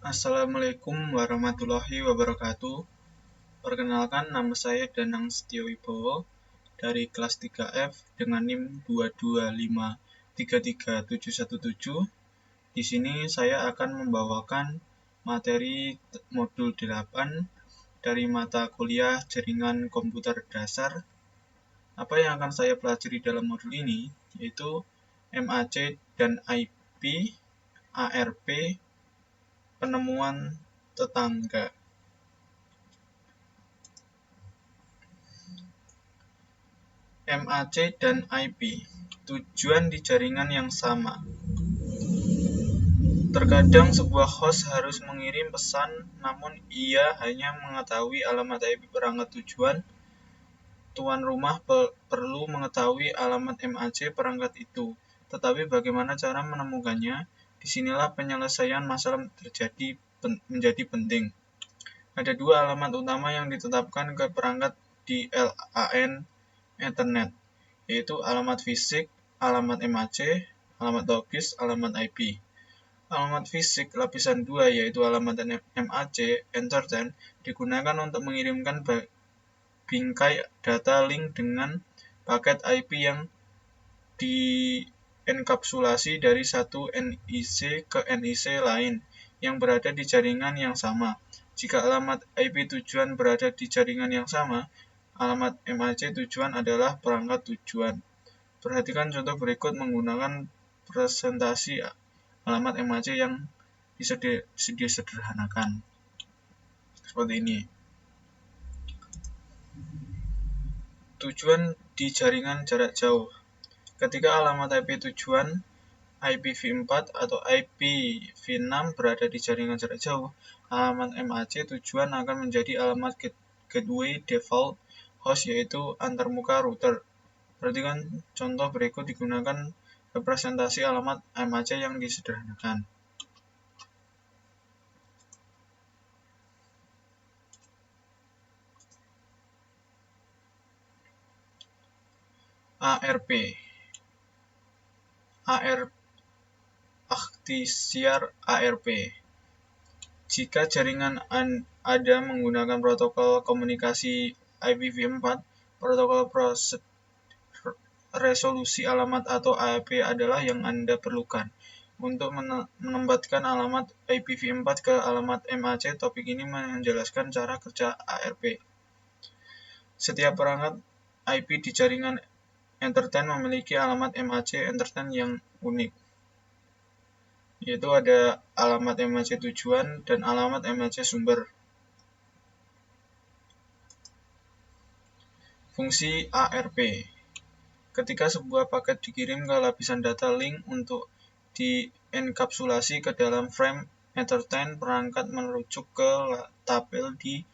Assalamualaikum warahmatullahi wabarakatuh. Perkenalkan, nama saya Danang Setio Wibowo dari kelas 3F dengan NIM 225331717. Di sini saya akan membawakan materi modul 8 dari mata kuliah Jaringan Komputer Dasar. Apa yang akan saya pelajari dalam modul ini yaitu MAC dan IP, ARP, penemuan tetangga. MAC dan IP, tujuan di jaringan yang sama. Terkadang sebuah host harus mengirim pesan, namun ia hanya mengetahui alamat IP perangkat tujuan. Tuan rumah perlu mengetahui alamat MAC perangkat itu, tetapi bagaimana cara menemukannya? Disinilah penyelesaian masalah menjadi penting. Ada dua alamat utama yang ditetapkan ke perangkat di LAN Ethernet, yaitu alamat fisik, alamat MAC, alamat logis, alamat IP. Alamat fisik lapisan 2, yaitu alamat MAC, entertain, digunakan untuk mengirimkan bingkai data link dengan paket IP yang dienkapsulasi dari satu NIC ke NIC lain yang berada di jaringan yang sama. Jika alamat IP tujuan berada di jaringan yang sama, alamat MAC tujuan adalah perangkat tujuan. Perhatikan contoh berikut menggunakan presentasi alamat MAC yang disederhanakan. Seperti ini. Tujuan di jaringan jarak jauh. Ketika alamat IP tujuan IPv4 atau IPv6 berada di jaringan jarak jauh, alamat MAC tujuan akan menjadi alamat gateway default host, yaitu antarmuka router. Perhatikan contoh berikut digunakan representasi alamat MAC yang disederhanakan. ARP Ikhtiar ARP. Jika jaringan Anda menggunakan protokol komunikasi IPv4, protokol resolusi alamat atau ARP adalah yang Anda perlukan. Untuk menempatkan alamat IPv4 ke alamat MAC, topik ini menjelaskan cara kerja ARP. Setiap perangkat IP di jaringan entertain memiliki alamat MAC entertain yang unik, yaitu ada alamat MAC tujuan dan alamat MAC sumber. Fungsi ARP. Ketika sebuah paket dikirim ke lapisan data link untuk dienkapsulasi ke dalam frame entertain, perangkat merujuk ke tabel di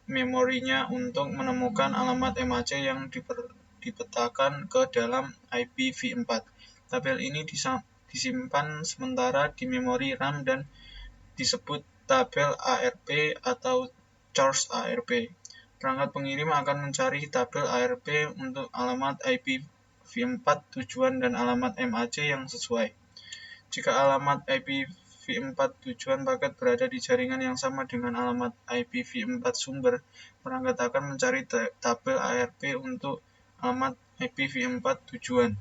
memorinya untuk menemukan alamat MAC yang dipetakan ke dalam IPv4. Tabel ini disimpan sementara di memori RAM dan disebut tabel ARP atau charge ARP. Perangkat pengirim akan mencari tabel ARP untuk alamat IPv4 tujuan dan alamat MAC yang sesuai. Jika alamat IPv4 tujuan paket berada di jaringan yang sama dengan alamat IPv4 sumber, perangkat akan mencari tabel ARP untuk alamat IPv4 tujuan.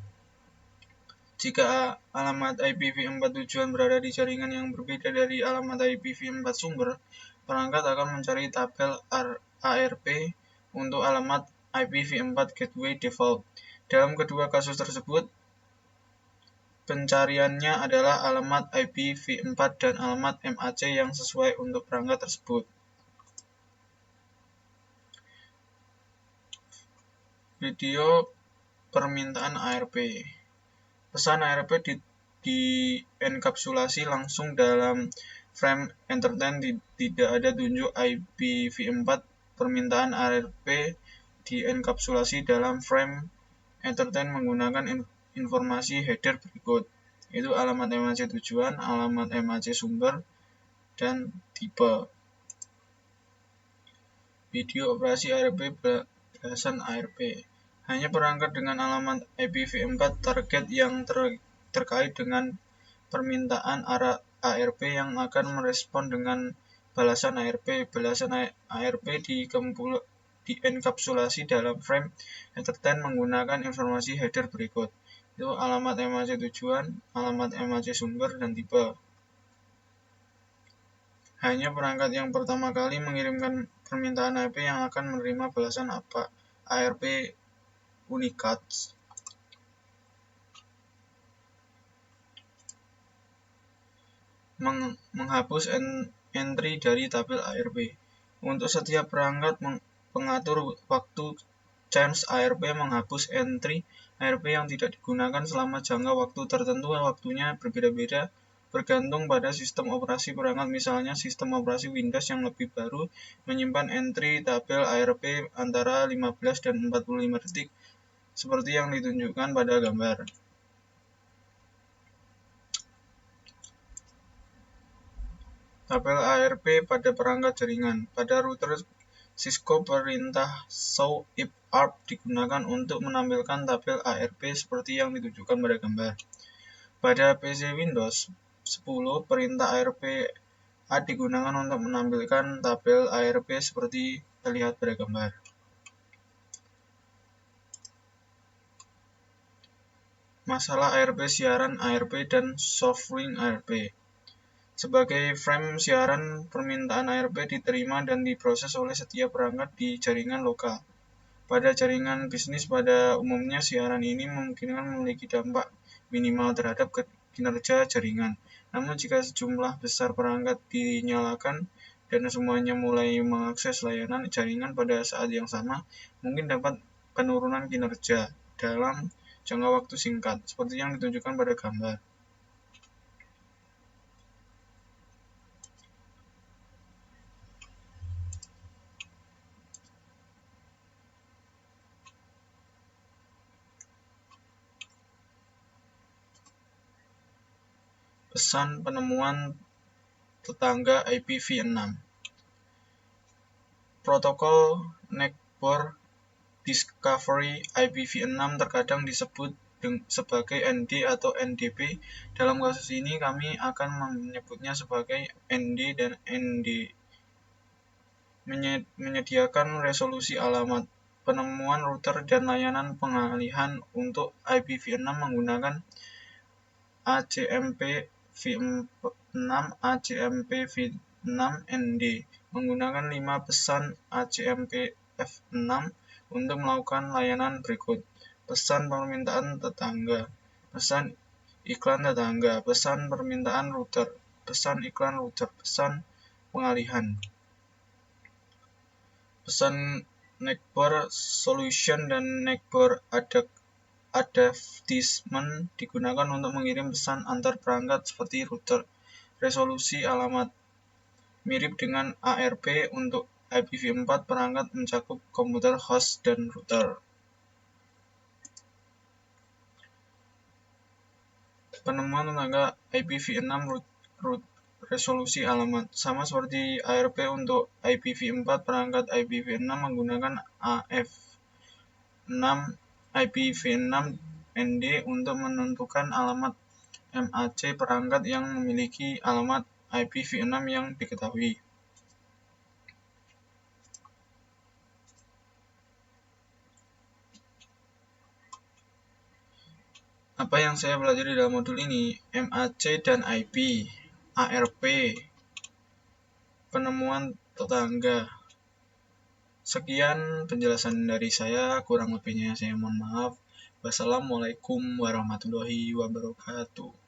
Jika alamat IPv4 tujuan berada di jaringan yang berbeda dari alamat IPv4 sumber, perangkat akan mencari tabel ARP untuk alamat IPv4 gateway default. Dalam kedua kasus tersebut, pencariannya adalah alamat IPv4 dan alamat MAC yang sesuai untuk perangkat tersebut. Video permintaan ARP. Pesan ARP dienkapsulasi langsung dalam frame entertain, tidak ada tunjuk IPv4. Permintaan ARP dienkapsulasi dalam frame entertain menggunakan informasi header berikut, yaitu alamat MAC tujuan, alamat MAC sumber, dan tipe. Video operasi ARP. Belasan ARP. Hanya perangkat dengan alamat IPv4 target yang terkait dengan permintaan ARP yang akan merespon dengan balasan ARP. Balasan ARP dienkapsulasi dalam frame entertain menggunakan informasi header berikut. Itu alamat MAC tujuan, alamat MAC sumber, dan tipe. Hanya perangkat yang pertama kali mengirimkan permintaan ARP yang akan menerima balasan ARP Unicode. Menghapus entry dari tabel ARP. Untuk setiap perangkat pengatur waktu change ARP menghapus entry ARP yang tidak digunakan selama jangka waktu tertentu. Waktunya berbeda-beda bergantung pada sistem operasi perangkat. Misalnya sistem operasi Windows yang lebih baru menyimpan entry tabel ARP antara 15 dan 45 detik seperti yang ditunjukkan pada gambar. Tabel ARP pada perangkat jaringan. Pada router Cisco, perintah show if ARP digunakan untuk menampilkan tabel ARP seperti yang ditunjukkan pada gambar. Pada PC Windows 10, perintah ARP A digunakan untuk menampilkan tabel ARP seperti terlihat pada gambar. Masalah ARP siaran ARP dan software ARP. Sebagai frame siaran, permintaan ARP diterima dan diproses oleh setiap perangkat di jaringan lokal. Pada jaringan bisnis pada umumnya, siaran ini memungkinkan memiliki dampak minimal terhadap kinerja jaringan. Namun jika sejumlah besar perangkat dinyalakan dan semuanya mulai mengakses layanan jaringan pada saat yang sama, mungkin dapat penurunan kinerja dalam jangka waktu singkat, seperti yang ditunjukkan pada gambar. Pesan penemuan tetangga IPv6. Protokol Network Discovery IPv6 terkadang disebut sebagai ND atau NDP. Dalam kasus ini kami akan menyebutnya sebagai ND dan ND. Menyediakan resolusi alamat. Penemuan router dan layanan pengalihan untuk IPv6 menggunakan ACMP v6 ACMP v6 ND menggunakan 5 pesan ACMP f6 untuk melakukan layanan berikut: pesan permintaan tetangga, pesan iklan tetangga, pesan permintaan router, pesan iklan router, pesan pengalihan. Pesan network solution dan network advertisement digunakan untuk mengirim pesan antar perangkat seperti router. Resolusi alamat mirip dengan ARP untuk IPv4, perangkat mencakup komputer host dan router. Penemuan tetangga IPv6 resolusi alamat. Sama seperti ARP untuk IPv4, perangkat IPv6 menggunakan AF6 IPv6 ND untuk menentukan alamat MAC perangkat yang memiliki alamat IPv6 yang diketahui. Apa yang saya pelajari dalam modul ini? MAC dan IP, ARP, penemuan tetangga. Sekian penjelasan dari saya, kurang lebihnya saya mohon maaf. Wassalamualaikum warahmatullahi wabarakatuh.